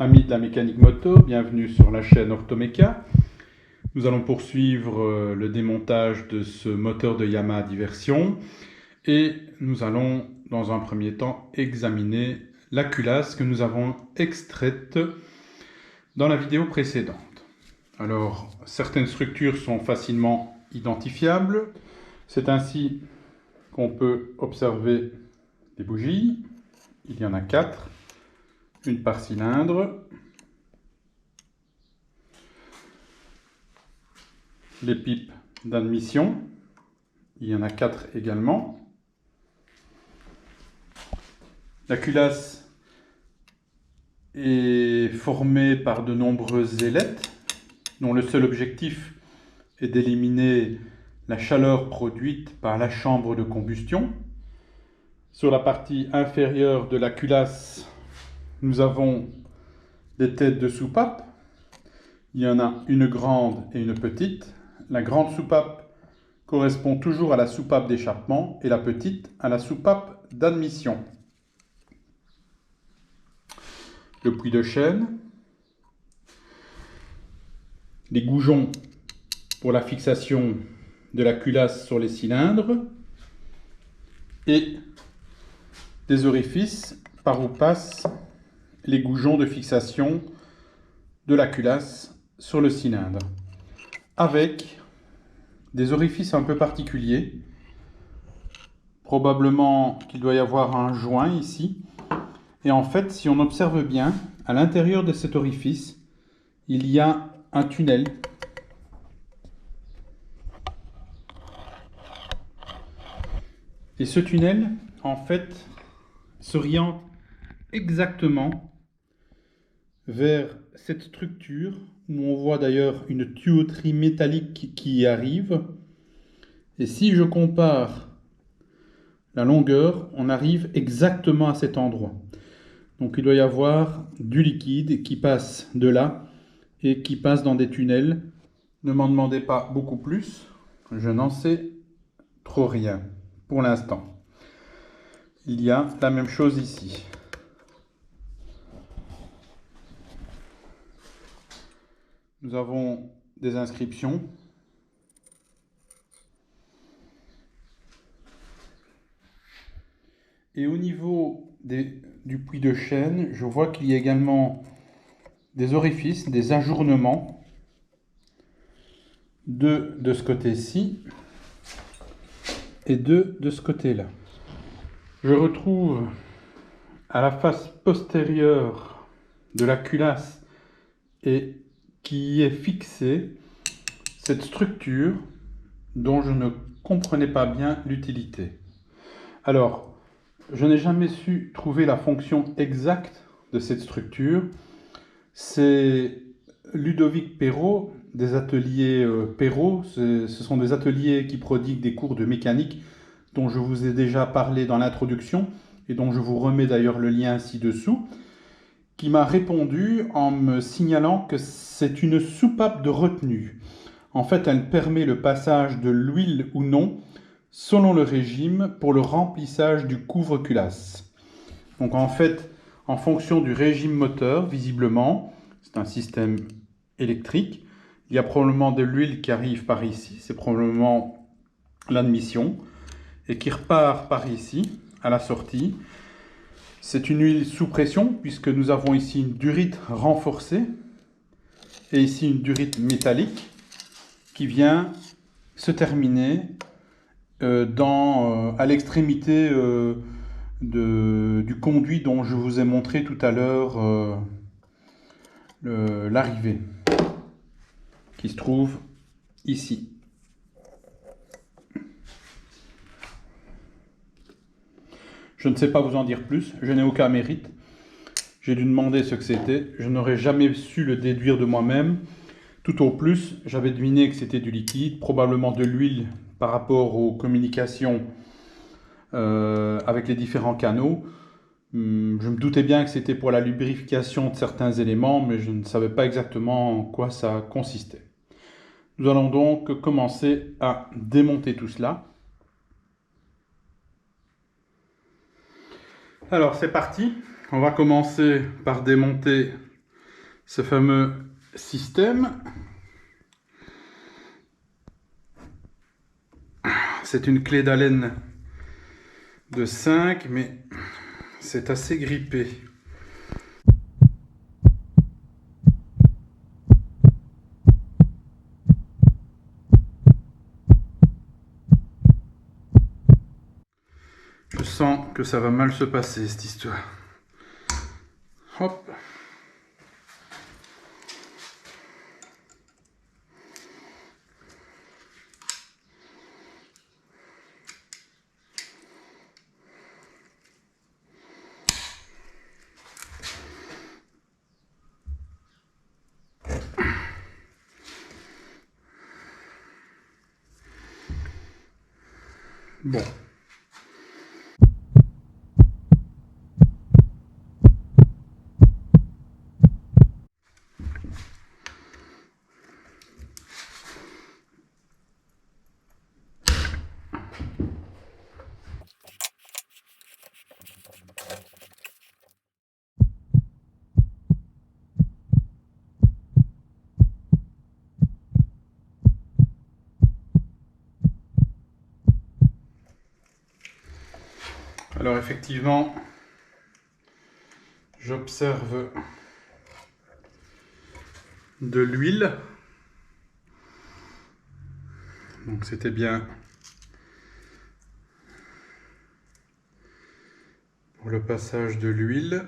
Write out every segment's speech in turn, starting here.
Amis de la mécanique moto, bienvenue sur la chaîne Orthoméca. Nous allons poursuivre le démontage de ce moteur de Yamaha Diversion et nous allons dans un premier temps examiner la culasse que nous avons extraite dans la vidéo précédente. Alors, certaines structures sont facilement identifiables. C'est ainsi qu'on peut observer les bougies. Il y en a 4. Une par cylindre, les pipes d'admission, il y en a 4 également. La culasse est formée par de nombreuses ailettes, dont le seul objectif est d'éliminer la chaleur produite par la chambre de combustion. Sur la partie inférieure de la culasse, nous avons des têtes de soupape. Il y en a une grande et une petite. La grande soupape correspond toujours à la soupape d'échappement et la petite à la soupape d'admission. Le puits de chaîne. Les goujons pour la fixation de la culasse sur les cylindres. Et des orifices par où passent les goujons de fixation de la culasse sur le cylindre, avec des orifices un peu particuliers. Probablement qu'il doit y avoir un joint ici. Et en fait, si on observe bien, à l'intérieur de cet orifice, il y a un tunnel. Et ce tunnel, en fait, s'oriente exactement vers cette structure où on voit d'ailleurs une tuyauterie métallique qui y arrive. Et si je compare la longueur, on arrive exactement à cet endroit. Donc il doit y avoir du liquide qui passe de là et qui passe dans des tunnels. Ne m'en demandez pas beaucoup plus, je n'en sais trop rien pour l'instant. Il y a la même chose ici. Nous avons des inscriptions. Et au niveau du puits de chaîne, je vois qu'il y a également des orifices, des ajournements. Deux de ce côté-ci et deux de ce côté-là. Je retrouve à la face postérieure de la culasse et qui est fixée cette structure dont je ne comprenais pas bien l'utilité. Alors, je n'ai jamais su trouver la fonction exacte de cette structure. C'est Ludovic Perrault, des ateliers Perrault. Ce sont des ateliers qui prodiguent des cours de mécanique dont je vous ai déjà parlé dans l'introduction et dont je vous remets d'ailleurs le lien ci-dessous, qui m'a répondu en me signalant que c'est une soupape de retenue. En fait, elle permet le passage de l'huile ou non, selon le régime, pour le remplissage du couvre-culasse. Donc en fait, en fonction du régime moteur, visiblement, c'est un système électrique, il y a probablement de l'huile qui arrive par ici, c'est probablement l'admission, et qui repart par ici, à la sortie. C'est une huile sous pression, puisque nous avons ici une durite renforcée, et ici une durite métallique, qui vient se terminer à l'extrémité du conduit dont je vous ai montré tout à l'heure l'arrivée, qui se trouve ici. Je ne sais pas vous en dire plus, je n'ai aucun mérite. J'ai dû demander ce que c'était, je n'aurais jamais su le déduire de moi-même. Tout au plus, j'avais deviné que c'était du liquide, probablement de l'huile par rapport aux communications avec les différents canaux. Je me doutais bien que c'était pour la lubrification de certains éléments, mais je ne savais pas exactement en quoi ça consistait. Nous allons donc commencer à démonter tout cela. Alors c'est parti, on va commencer par démonter ce fameux système. C'est une clé d'Allen de 5, mais c'est assez grippé. Je sens que ça va mal se passer, cette histoire. Hop. Bon. Alors effectivement, j'observe de l'huile. Donc c'était bien pour le passage de l'huile.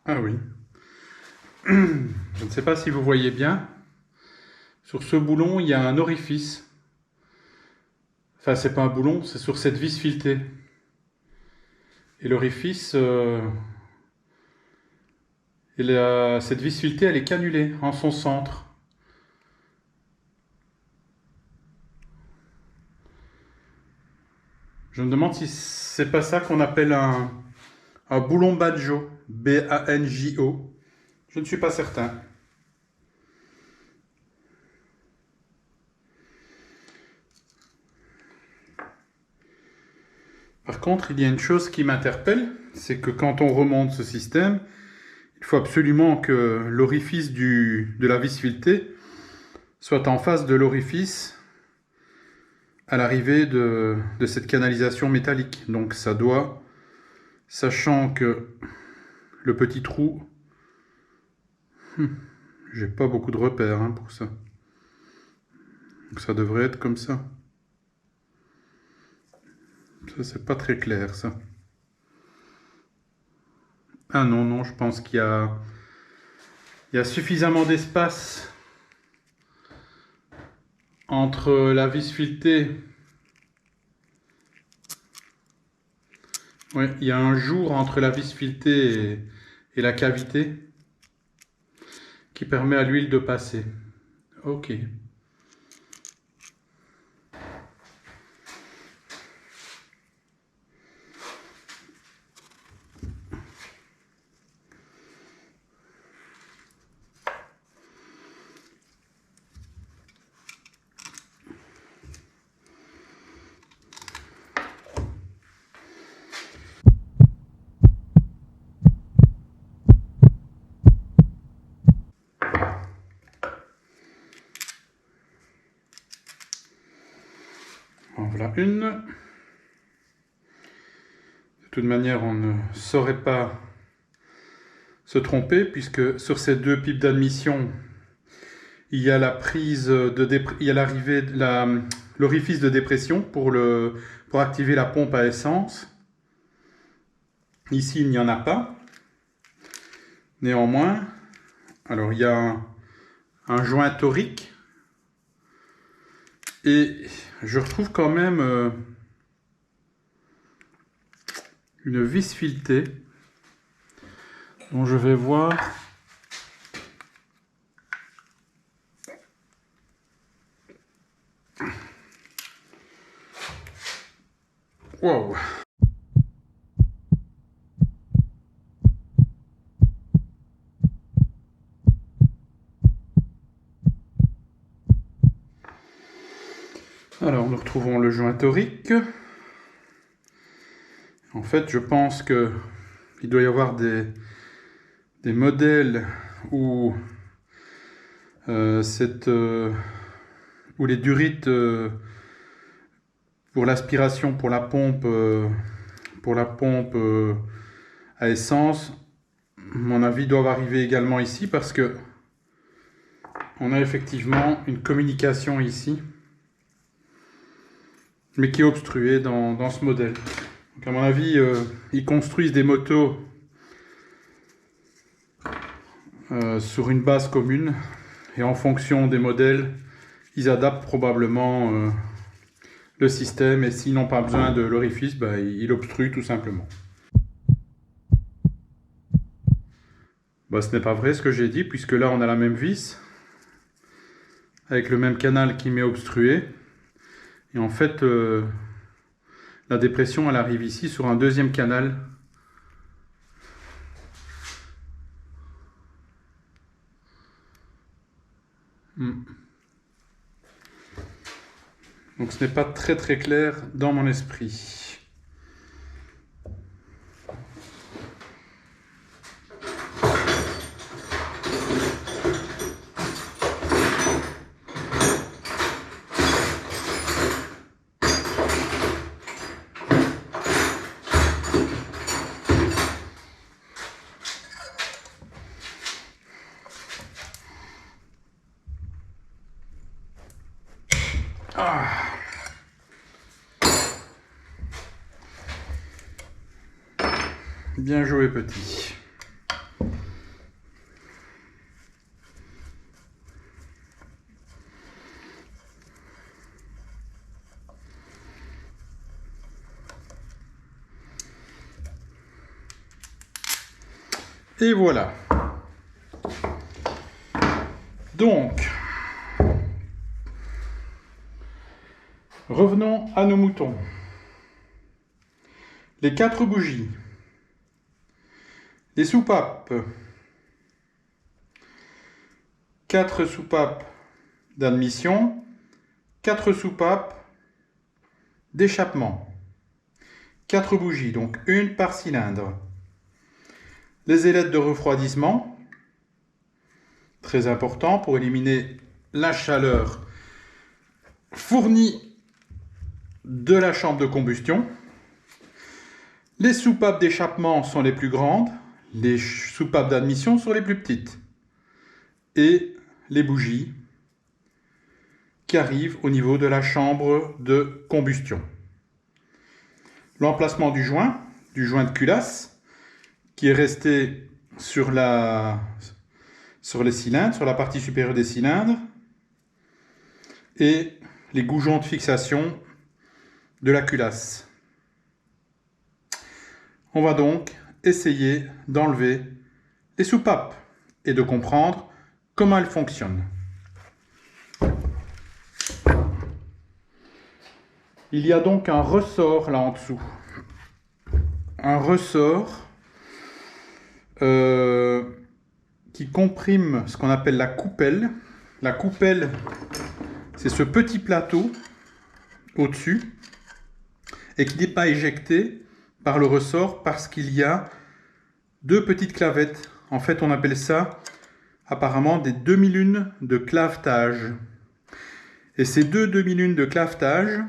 Ah oui. Je ne sais pas si vous voyez bien. Sur ce boulon, il y a un orifice. Enfin, c'est pas un boulon, c'est sur cette vis filetée. Et l'orifice, cette vis filetée, elle est cannulée en son centre. Je me demande si c'est pas ça qu'on appelle un boulon banjo, B-A-N-J-O. Je ne suis pas certain. Par contre, il y a une chose qui m'interpelle, c'est que quand on remonte ce système, il faut absolument que l'orifice de la vis filetée soit en face de l'orifice à l'arrivée de cette canalisation métallique. Donc ça doit, sachant que le petit trou, j'ai pas beaucoup de repères pour ça. Donc ça devrait être comme ça. Ça, c'est pas très clair, ça. Ah non, non, je pense qu'il y a suffisamment d'espace entre la vis filetée. Oui, il y a un jour entre la vis filetée et la cavité qui permet à l'huile de passer. Ok. En voilà une. De toute manière, on ne saurait pas se tromper puisque sur ces deux pipes d'admission, il y a la prise il y a l'arrivée de l'orifice de dépression pour activer la pompe à essence. Ici, il n'y en a pas. Néanmoins, alors il y a un joint torique et je retrouve quand même une vis filetée dont je vais voir wow. Alors nous retrouvons le joint torique. En fait, je pense que il doit y avoir des des modèles où, où les durites pour l'aspiration, pour la pompe à essence, à mon avis, doivent arriver également ici parce que on a effectivement une communication ici, mais qui est obstruée dans ce modèle. Donc à mon avis, ils construisent des motos sur une base commune et en fonction des modèles, ils adaptent probablement le système, et s'ils n'ont pas besoin de l'orifice, ils obstruent tout simplement. Ce n'est pas vrai ce que j'ai dit, puisque là on a la même vis avec le même canal qui m'est obstrué, et en fait la dépression elle arrive ici sur un deuxième canal. Donc ce n'est pas très clair dans mon esprit. Bien joué, petit. Et voilà. Donc, revenons à nos moutons. Les 4 bougies. Les soupapes. 4 soupapes d'admission. 4 soupapes d'échappement. 4 bougies, donc une par cylindre. Les ailettes de refroidissement, très important pour éliminer la chaleur fournie de la chambre de combustion. Les soupapes d'échappement sont les plus grandes, les soupapes d'admission sont les plus petites. Et les bougies qui arrivent au niveau de la chambre de combustion. L'emplacement du joint de culasse, qui est resté sur les cylindres, sur la partie supérieure des cylindres, et les goujons de fixation de la culasse. On va donc essayer d'enlever les soupapes et de comprendre comment elles fonctionnent. Il y a donc un ressort là en dessous. Un ressort qui comprime ce qu'on appelle la coupelle. La coupelle, c'est ce petit plateau au-dessus et qui n'est pas éjecté par le ressort parce qu'il y a 2 petites clavettes. En fait, on appelle ça apparemment des demi-lunes de clavetage. Et ces 2 demi-lunes de clavetage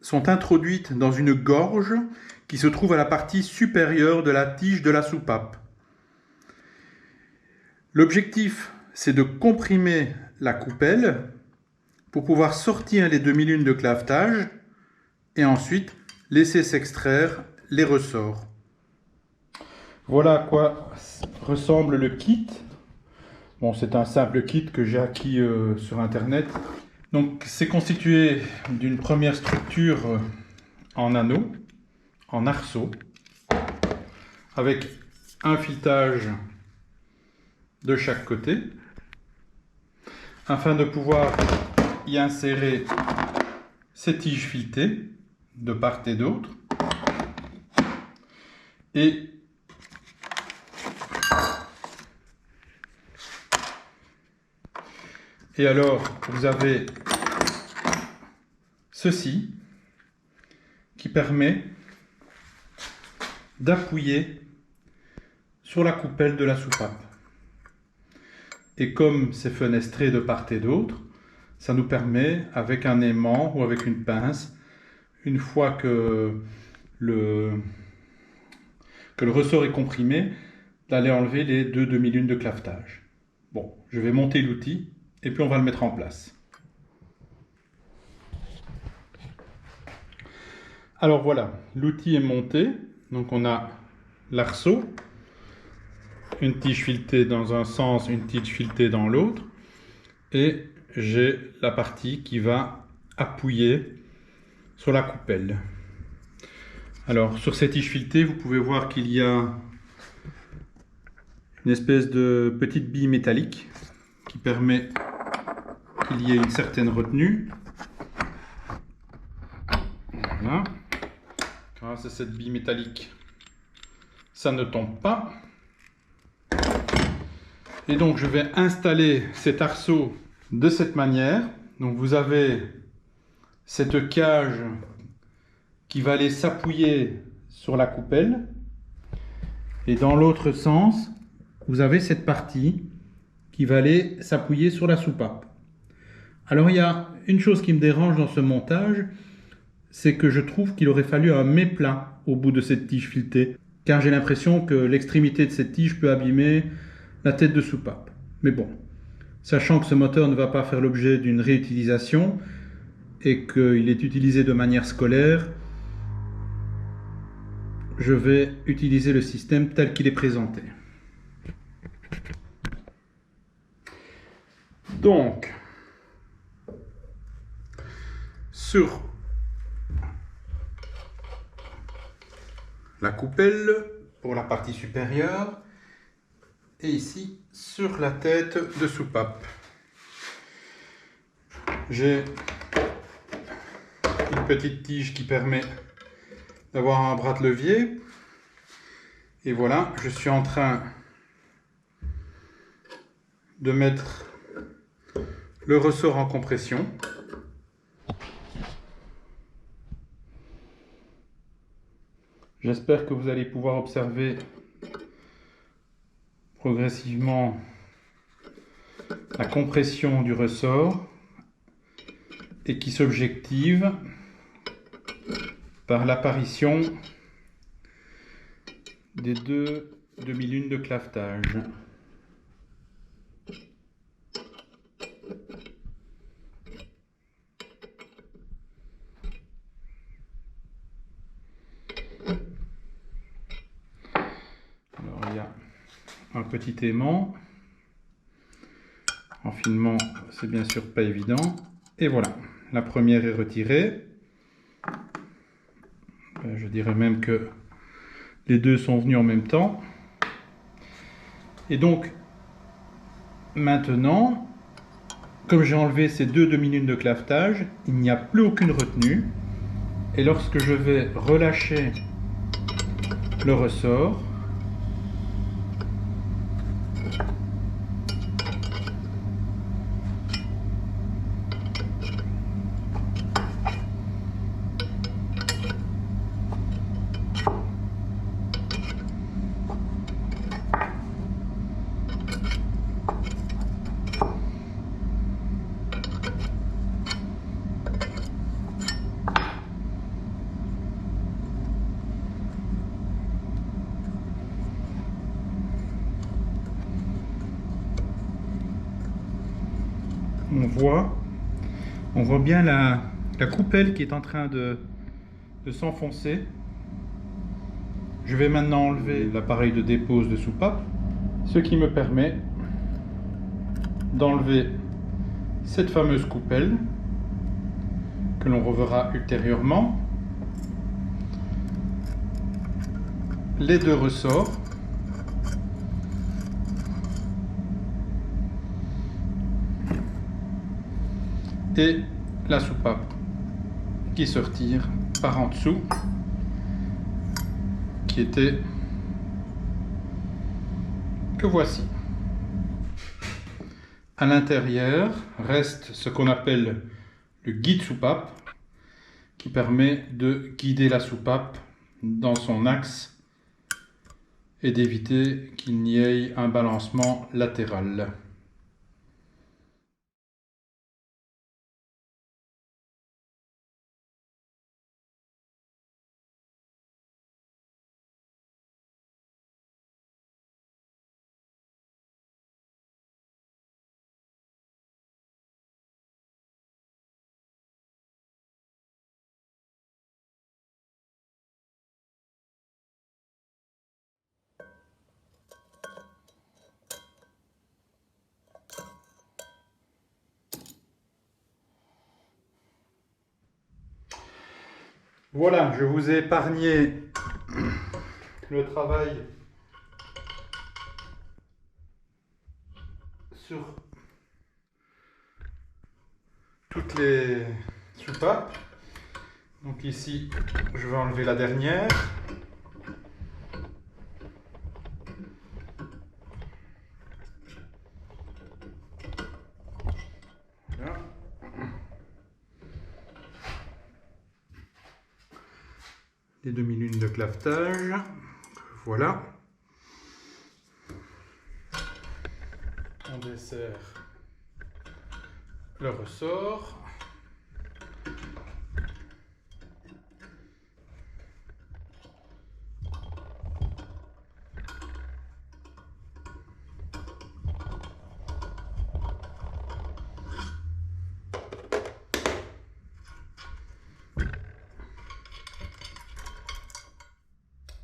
sont introduites dans une gorge qui se trouve à la partie supérieure de la tige de la soupape. L'objectif, c'est de comprimer la coupelle pour pouvoir sortir les demi-lunes de clavetage et ensuite laisser s'extraire les ressorts. Voilà à quoi ressemble le kit. Bon, c'est un simple kit que j'ai acquis sur internet. Donc c'est constitué d'une première structure en anneau, en arceau, avec un filetage de chaque côté, afin de pouvoir y insérer ces tiges filetées de part et d'autre. Et alors, vous avez ceci qui permet d'appuyer sur la coupelle de la soupape. Et comme c'est fenestré de part et d'autre, ça nous permet, avec un aimant ou avec une pince, une fois que le ressort est comprimé, d'aller enlever les deux demi-lunes de clavetage. Bon, je vais monter l'outil et puis on va le mettre en place. Alors voilà, l'outil est monté. Donc on a l'arceau, une tige filetée dans un sens, une tige filetée dans l'autre. Et j'ai la partie qui va appuyer sur la coupelle. Alors sur cette tige filetée, vous pouvez voir qu'il y a une espèce de petite bille métallique qui permet qu'il y ait une certaine retenue. Voilà. Grâce à cette bille métallique, ça ne tombe pas. Et donc je vais installer cet arceau de cette manière. Donc vous avez cette cage qui va aller s'appuyer sur la coupelle. Et dans l'autre sens, vous avez cette partie qui va aller s'appuyer sur la soupape. Alors il y a une chose qui me dérange dans ce montage, c'est que je trouve qu'il aurait fallu un méplat au bout de cette tige filetée, car j'ai l'impression que l'extrémité de cette tige peut abîmer la tête de soupape. Mais bon, sachant que ce moteur ne va pas faire l'objet d'une réutilisation et qu'il est utilisé de manière scolaire, je vais utiliser le système tel qu'il est présenté. Donc, sur la coupelle pour la partie supérieure et ici sur la tête de soupape, j'ai une petite tige qui permet d'avoir un bras de levier. Et voilà, je suis en train de mettre le ressort en compression. J'espère que vous allez pouvoir observer progressivement la compression du ressort et qui s'objective par l'apparition des deux demi-lunes de clavetage. Alors il y a un petit aimant. Enfilement, c'est bien sûr pas évident. Et voilà, la première est retirée. Je dirais même que les deux sont venus en même temps. Et donc, maintenant, comme j'ai enlevé ces deux demi-lunes de clavetage, il n'y a plus aucune retenue. Et lorsque je vais relâcher le ressort, on voit bien la coupelle qui est en train de s'enfoncer. Je vais maintenant enlever l'appareil de dépose de soupape, ce qui me permet d'enlever cette fameuse coupelle que l'on reverra ultérieurement, les deux ressorts, et la soupape qui se retire par en dessous, qui était que voici. À l'intérieur reste ce qu'on appelle le guide soupape, qui permet de guider la soupape dans son axe et d'éviter qu'il n'y ait un balancement latéral. Voilà, je vous ai épargné le travail sur toutes les soupapes. Donc ici, je vais enlever la dernière. Voilà. Les demi-lunes de clavetage. Voilà. On desserre le ressort.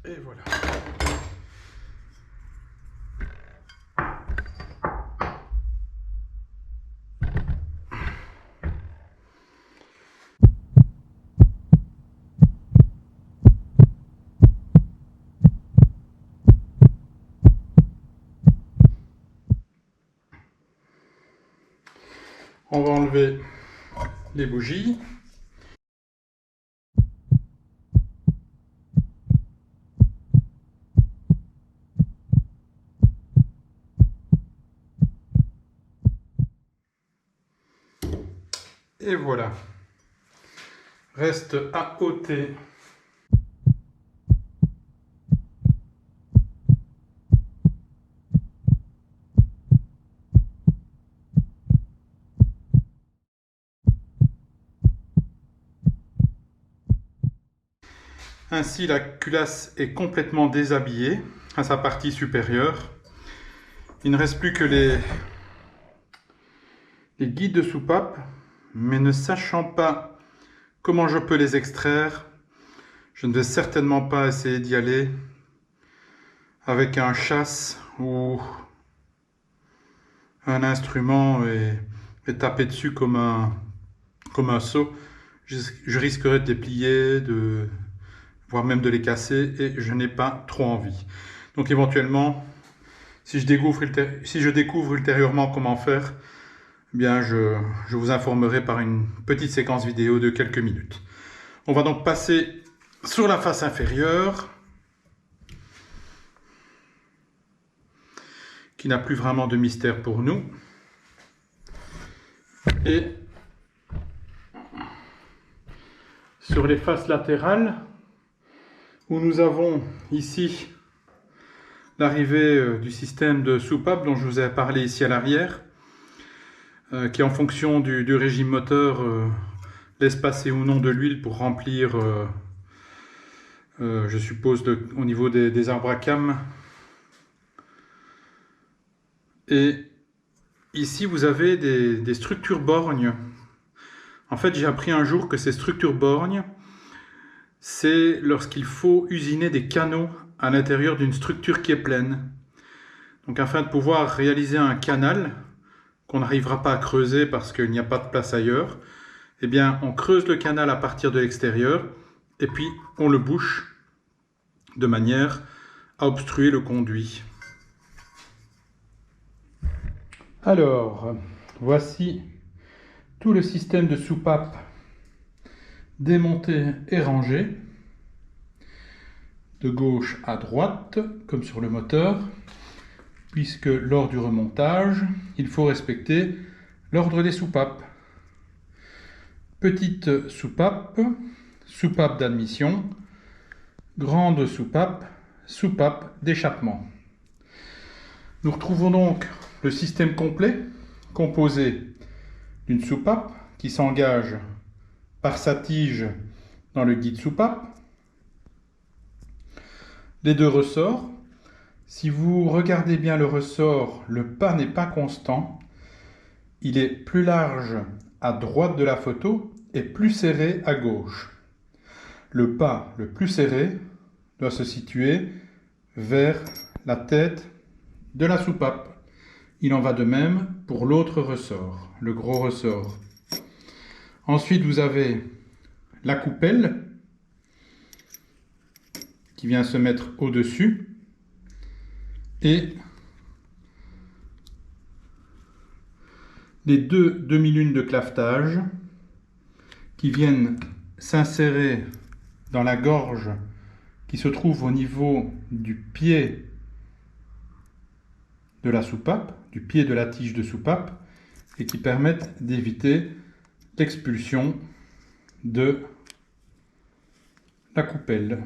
Et voilà. On va enlever les bougies. Et voilà. Reste à ôter ainsi. La culasse est complètement déshabillée à sa partie supérieure. Il ne reste plus que les guides de soupape, mais ne sachant pas comment je peux les extraire, je ne vais certainement pas essayer d'y aller avec un chasse ou un instrument et taper dessus comme un seau. Je risquerais de les plier, voire même de les casser, et je n'ai pas trop envie. Donc éventuellement, si je découvre ultérieurement comment faire, eh bien je vous informerai par une petite séquence vidéo de quelques minutes. On va donc passer sur la face inférieure, qui n'a plus vraiment de mystère pour nous. Et sur les faces latérales, où nous avons ici l'arrivée du système de soupape dont je vous ai parlé ici à l'arrière, qui en fonction du régime moteur laisse passer ou non de l'huile pour remplir, je suppose, au niveau des arbres à cames. Et ici vous avez des structures borgnes. En fait, j'ai appris un jour que ces structures borgnes, c'est lorsqu'il faut usiner des canaux à l'intérieur d'une structure qui est pleine. Donc afin de pouvoir réaliser un canal qu'on n'arrivera pas à creuser parce qu'il n'y a pas de place ailleurs, eh bien on creuse le canal à partir de l'extérieur et puis on le bouche de manière à obstruer le conduit. Alors, voici tout le système de soupape démonté et rangé, de gauche à droite, comme sur le moteur, puisque lors du remontage, il faut respecter l'ordre des soupapes. Petite soupape, soupape d'admission, grande soupape, soupape d'échappement. Nous retrouvons donc le système complet composé d'une soupape qui s'engage par sa tige dans le guide soupape, les deux ressorts. Si vous regardez bien le ressort, le pas n'est pas constant. Il est plus large à droite de la photo et plus serré à gauche. Le pas le plus serré doit se situer vers la tête de la soupape. Il en va de même pour l'autre ressort, le gros ressort. Ensuite, vous avez la coupelle qui vient se mettre au-dessus et les deux demi-lunes de clavetage qui viennent s'insérer dans la gorge qui se trouve au niveau du pied de la soupape, du pied de la tige de soupape, et qui permettent d'éviter l'expulsion de la coupelle.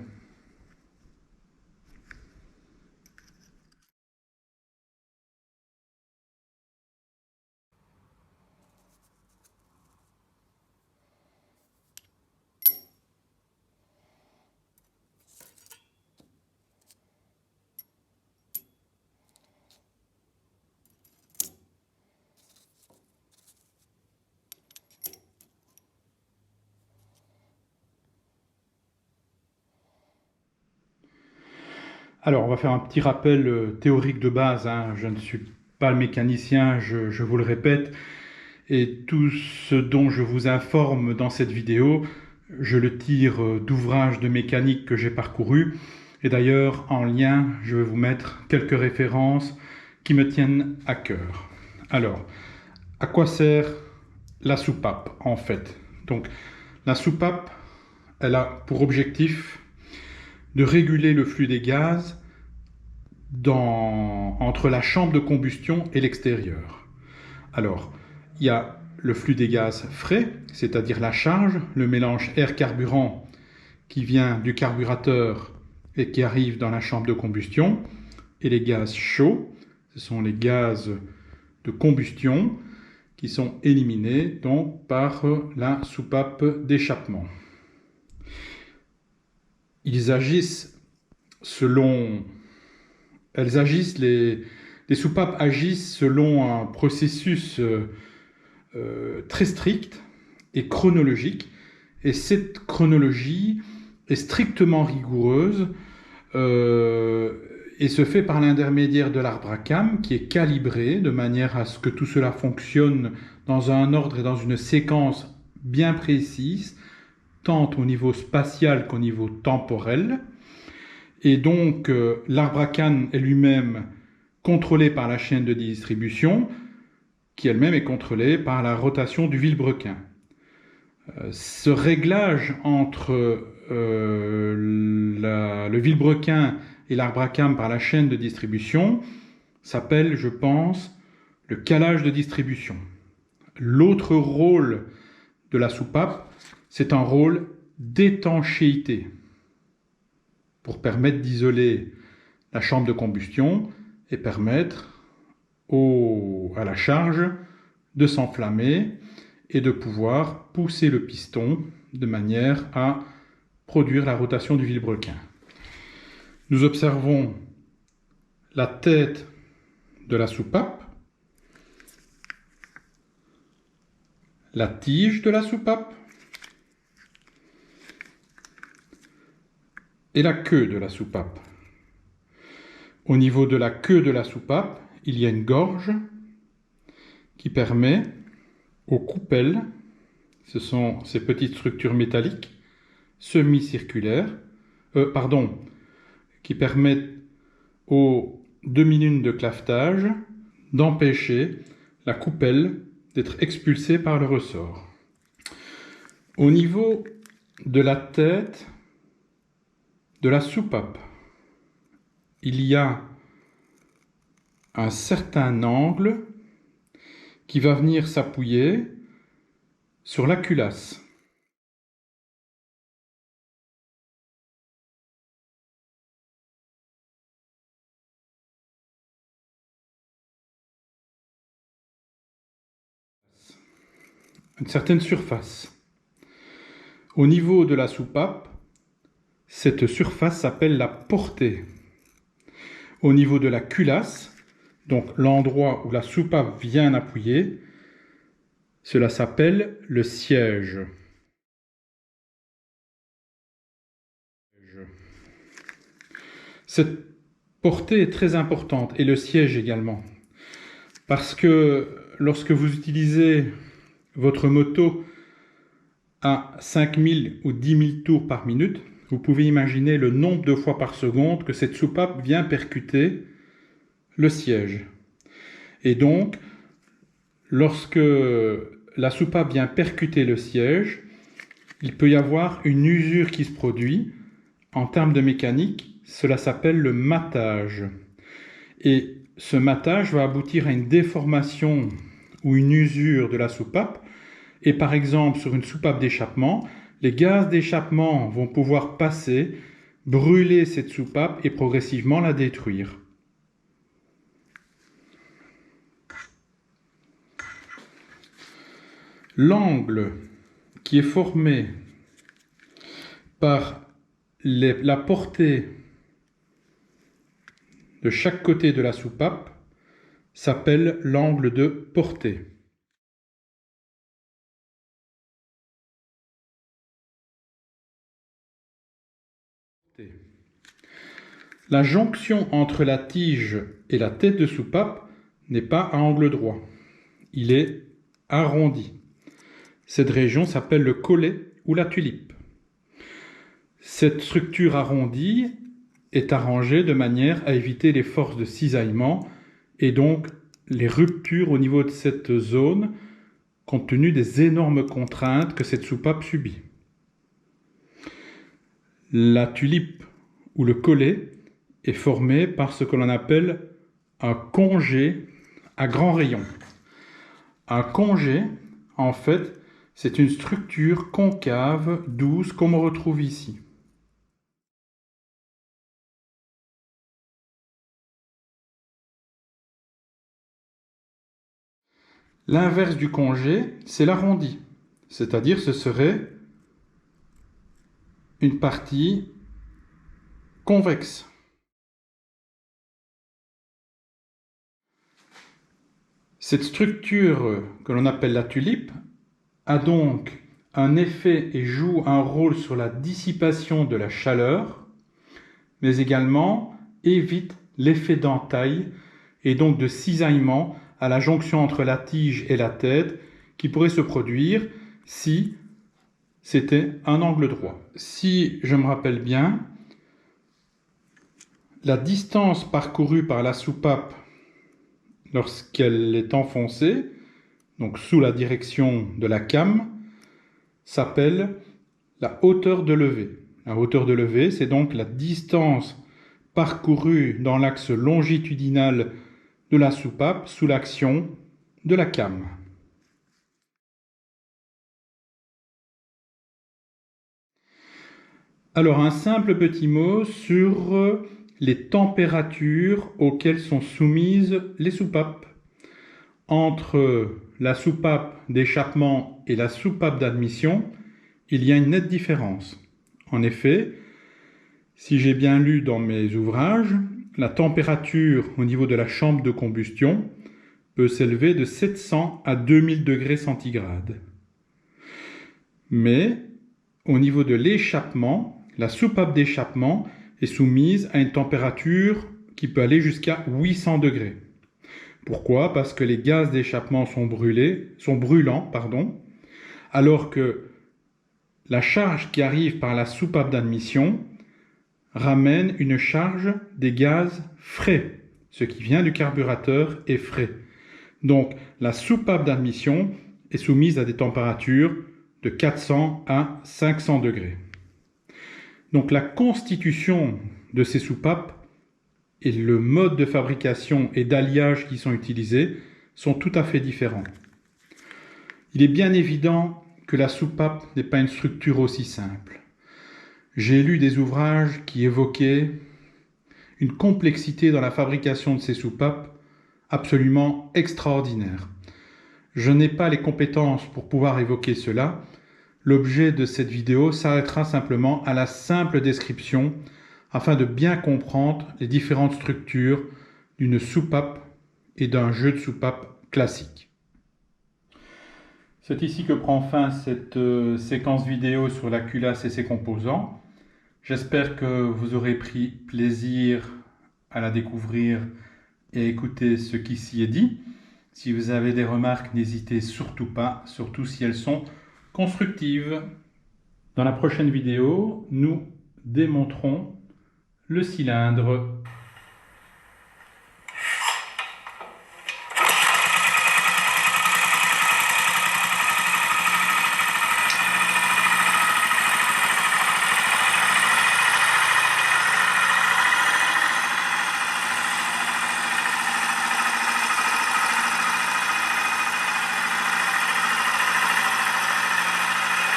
Alors, on va faire un petit rappel théorique de base, hein. Je ne suis pas le mécanicien, je vous le répète, et tout ce dont je vous informe dans cette vidéo, je le tire d'ouvrages de mécanique que j'ai parcourus. Et d'ailleurs, en lien, je vais vous mettre quelques références qui me tiennent à cœur. Alors, à quoi sert la soupape, en fait? Donc, la soupape, elle a pour objectif de réguler le flux des gaz entre la chambre de combustion et l'extérieur. Alors, il y a le flux des gaz frais, c'est-à-dire la charge, le mélange air-carburant qui vient du carburateur et qui arrive dans la chambre de combustion, et les gaz chauds, ce sont les gaz de combustion qui sont éliminés donc par la soupape d'échappement. Les soupapes agissent selon un processus très strict et chronologique, et cette chronologie est strictement rigoureuse et se fait par l'intermédiaire de l'arbre à cames qui est calibré de manière à ce que tout cela fonctionne dans un ordre et dans une séquence bien précise, tant au niveau spatial qu'au niveau temporel. Et donc, l'arbre à cames est lui-même contrôlé par la chaîne de distribution, qui elle-même est contrôlée par la rotation du vilebrequin. Ce réglage entre le vilebrequin et l'arbre à cames par la chaîne de distribution s'appelle, je pense, le calage de distribution. L'autre rôle de la soupape, c'est un rôle d'étanchéité, pour permettre d'isoler la chambre de combustion et permettre à la charge de s'enflammer et de pouvoir pousser le piston de manière à produire la rotation du vilebrequin. Nous observons la tête de la soupape, la tige de la soupape et la queue de la soupape. Au niveau de la queue de la soupape, il y a une gorge qui permet aux coupelles, ce sont ces petites structures métalliques semi-circulaires, qui permettent aux demi-lunes de clavetage d'empêcher la coupelle d'être expulsée par le ressort. Au niveau de la tête de la soupape, il y a un certain angle qui va venir s'appuyer sur la culasse. une certaine surface. Au niveau de la soupape, cette surface s'appelle la portée. Au niveau de la culasse, donc l'endroit où la soupape vient appuyer, cela s'appelle le siège. Cette portée est très importante, et le siège également. Parce que lorsque vous utilisez votre moto à 5000 ou 10 000 tours par minute, vous pouvez imaginer le nombre de fois par seconde que cette soupape vient percuter le siège. Et donc, lorsque la soupape vient percuter le siège, il peut y avoir une usure qui se produit. En termes de mécanique, cela s'appelle le matage. Et ce matage va aboutir à une déformation ou une usure de la soupape. Et par exemple, sur une soupape d'échappement, les gaz d'échappement vont pouvoir passer, brûler cette soupape et progressivement la détruire. L'angle qui est formé par la portée de chaque côté de la soupape s'appelle l'angle de portée. La jonction entre la tige et la tête de soupape n'est pas à angle droit. Il est arrondi. Cette région s'appelle le collet ou la tulipe. Cette structure arrondie est arrangée de manière à éviter les forces de cisaillement et donc les ruptures au niveau de cette zone compte tenu des énormes contraintes que cette soupape subit. La tulipe ou le collet est formé par ce que l'on appelle un congé à grand rayon. Un congé, en fait, c'est une structure concave, douce, comme on retrouve ici. L'inverse du congé, c'est l'arrondi, c'est-à-dire ce serait une partie convexe. Cette structure que l'on appelle la tulipe a donc un effet et joue un rôle sur la dissipation de la chaleur, mais également évite l'effet d'entaille et donc de cisaillement à la jonction entre la tige et la tête qui pourrait se produire si c'était un angle droit. Si je me rappelle bien, la distance parcourue par la soupape lorsqu'elle est enfoncée, donc sous la direction de la came, s'appelle la hauteur de levée. La hauteur de levée, c'est donc la distance parcourue dans l'axe longitudinal de la soupape sous l'action de la came. Alors, un simple petit mot sur les températures auxquelles sont soumises les soupapes. Entre la soupape d'échappement et la soupape d'admission, il y a une nette différence. En effet, si j'ai bien lu dans mes ouvrages, la température au niveau de la chambre de combustion peut s'élever de 700 à 2000 degrés centigrades. Mais au niveau de l'échappement, la soupape d'échappement est soumise à une température qui peut aller jusqu'à 800 degrés. Pourquoi? Parce que les gaz d'échappement sont brûlants, alors que la charge qui arrive par la soupape d'admission ramène une charge des gaz frais. Ce qui vient du carburateur est frais. Donc la soupape d'admission est soumise à des températures de 400 à 500 degrés. Donc la constitution de ces soupapes et le mode de fabrication et d'alliage qui sont utilisés sont tout à fait différents. Il est bien évident que la soupape n'est pas une structure aussi simple. J'ai lu des ouvrages qui évoquaient une complexité dans la fabrication de ces soupapes absolument extraordinaire. Je n'ai pas les compétences pour pouvoir évoquer cela. L'objet de cette vidéo s'arrêtera simplement à la simple description afin de bien comprendre les différentes structures d'une soupape et d'un jeu de soupape classique. C'est ici que prend fin cette séquence vidéo sur la culasse et ses composants. J'espère que vous aurez pris plaisir à la découvrir et à écouter ce qui s'y est dit. Si vous avez des remarques, n'hésitez surtout pas, surtout si elles sont constructives. Dans la prochaine vidéo, nous démontrons le cylindre